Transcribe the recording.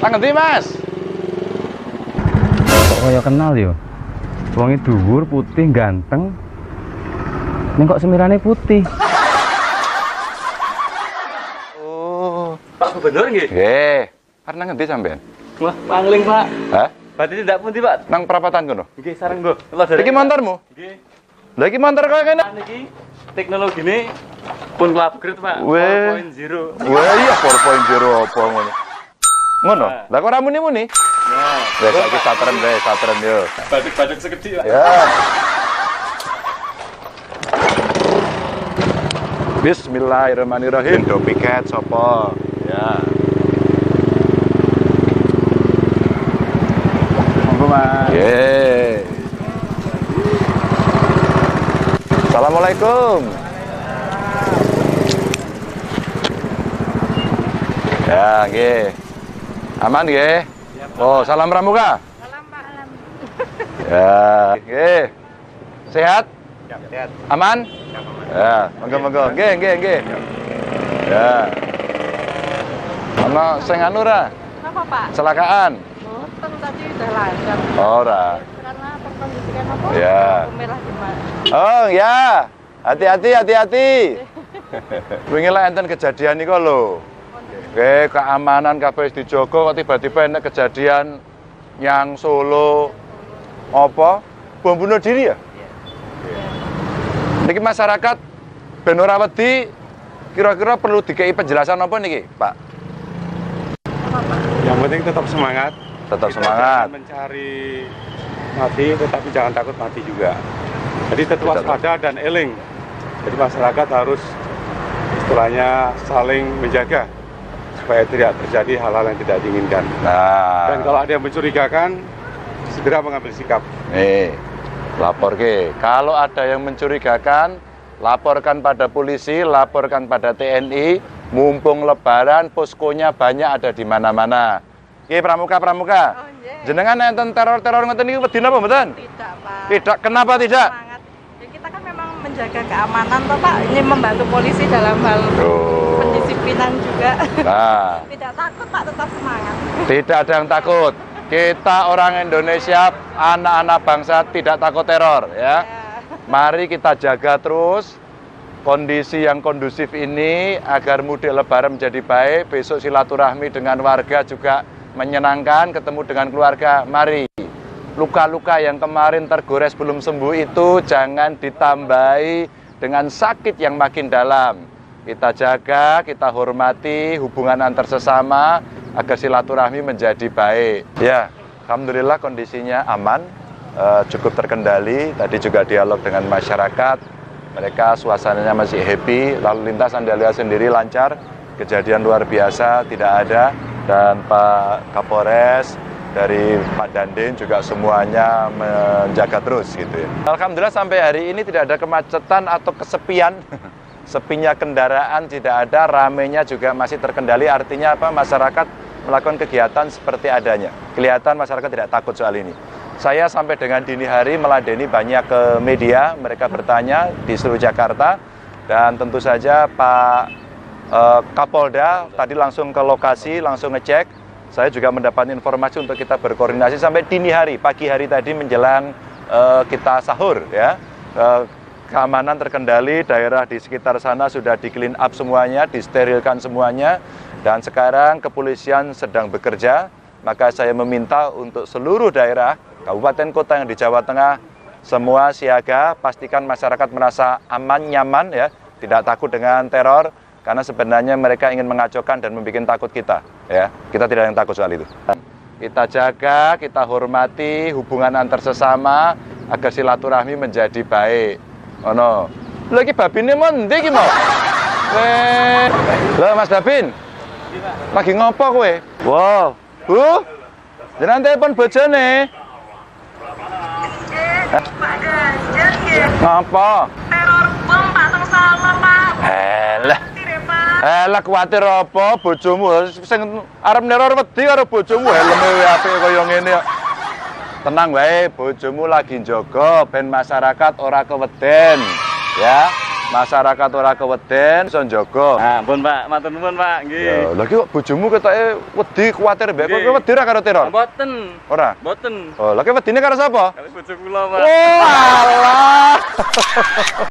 Nang ngendi, Mas? Kok kaya kenal yo. Wonge dhuwur, putih, ganteng. Ning kok semirane putih. Oh, Pak Gubernur nggih? nggih. Arep nang ngendi sampean? Wah, pangling, Pak. Hah? Berarti tidak pundi, Pak? Nang perapatan kono. Nggih, sareng nggo. Kula derek. Iki montormu? Nggih. Lah iki montor kaya kene. Niki teknologine pun upgrade, Pak. Weh. 4.0. Wah iya 4.0 apa ngono. Ngono. Lah kok ora muni-muni? Nah, Wes saiki satren yo. batuk-batuk segede, Pak. Ya. Bismillahirrahmanirrahim. Do piket sapa? Ya. Monggo, Mas. Ye. Assalamualaikum. Ya, nggih. Aman nggih? Oh, salam pramuka. Salam Pak, alam. Ya, nggih. Sehat? Ya, sehat. Aman? Ya, monggo. Nggih. Ya. Ana sing anu ra? Apa Pak? Kecelakaan? Boten tadi udah lancar. Ora. Karena perkondisikan apa? Ya. Lampu merah di mana? Oh, ya. Hati-hati. Wingi lah enten kejadian niku lho. Oke, keamanan kabeh dijogo kok tiba-tiba enek kejadian yang Solo apa? Bom bunuh diri ya? Niki masyarakat ben ora wedi kira-kira perlu dikei penjelasan apa niki, Pak? Yang penting tetap semangat. Tetap Kita semangat. jangan mencari mati, tetapi jangan takut mati juga. Jadi tetap waspada dan eling. Jadi masyarakat harus istilahnya saling menjaga supaya tidak terjadi hal-hal yang tidak diinginkan. Nah, Dan kalau ada yang mencurigakan, segera mengambil sikap. nih, lapor ke. Kalau ada yang mencurigakan, laporkan pada polisi, laporkan pada TNI. Mumpung Lebaran, poskonya banyak ada di mana-mana. Oke, pramuka. Oh, iya. Jenengan enten teror-teror ngoten niku wedi napa mboten? Tidak Pak. Tidak. Kenapa tidak? Semangat. Ya, kita kan memang menjaga keamanan toh Pak. Ini membantu polisi dalam hal Oh. pendisiplinan juga. Nah, Tidak takut Pak, tetap semangat. tidak ada yang takut. Kita orang Indonesia, anak-anak bangsa tidak takut teror ya. Ya. Mari kita jaga terus kondisi yang kondusif ini agar mudik Lebaran menjadi baik. Besok silaturahmi dengan warga juga menyenangkan, ketemu dengan keluarga. Mari, luka-luka yang kemarin tergores belum sembuh itu jangan ditambahi dengan sakit yang makin dalam. Kita jaga, kita hormati hubungan antar sesama agar silaturahmi menjadi baik. Ya, alhamdulillah kondisinya aman, cukup terkendali. Tadi juga dialog dengan masyarakat, mereka suasananya masih happy, lalu lintas Anda lihat sendiri lancar, kejadian luar biasa tidak ada. Dan Pak Kapolres, dari Pak Dandim juga semuanya menjaga terus gitu ya. Alhamdulillah sampai hari ini tidak ada kemacetan atau kesepian. Sepinya kendaraan tidak ada, ramenya juga masih terkendali. Artinya apa? Masyarakat melakukan kegiatan seperti adanya. Kelihatan masyarakat tidak takut soal ini. Saya sampai dengan dini hari meladeni banyak ke media, mereka bertanya di seluruh Jakarta. Dan tentu saja Pak Kapolda tadi langsung ke lokasi, langsung ngecek. Saya juga mendapat informasi untuk kita berkoordinasi sampai dini hari, pagi hari tadi menjelang kita sahur ya. Keamanan terkendali, daerah di sekitar sana sudah di clean up semuanya, disterilkan semuanya. Dan sekarang kepolisian sedang bekerja, maka saya meminta untuk seluruh daerah, kabupaten kota yang di Jawa Tengah, semua siaga, pastikan masyarakat merasa aman, nyaman ya, tidak takut dengan teror. Karena sebenarnya mereka ingin mengacaukan dan membuat takut kita, ya. Kita tidak yang takut soal itu. Kita jaga, kita hormati hubungan antar sesama agar silaturahmi menjadi baik. Oh no, lagi babinnya mau nanti gimana? Lo Mas Dabin, lagi ngopo kowe? Wow, Bu, jangan telepon bojone. Ngapa? Teror bom Pak teng Solo Pak. Lah kuwatir apa bojomu sing arep neror wedi karo bojomu helme apik kaya ngene kok. Tenang wae, bojomu lagi njaga ben masyarakat ora keweden ya. masyarakat ora keweden iso njaga. Nah, ampun Pak, matur nuwun Pak, nggih. Ya, lha ki kok bojomu ketoke wedi kuwatir mbek kowe Nggih. wedi ra karo teror? Mboten. Ora. Mboten. Oh, lha ki wedine karo sapa? Kali bojo kula Pak. Oh, alah.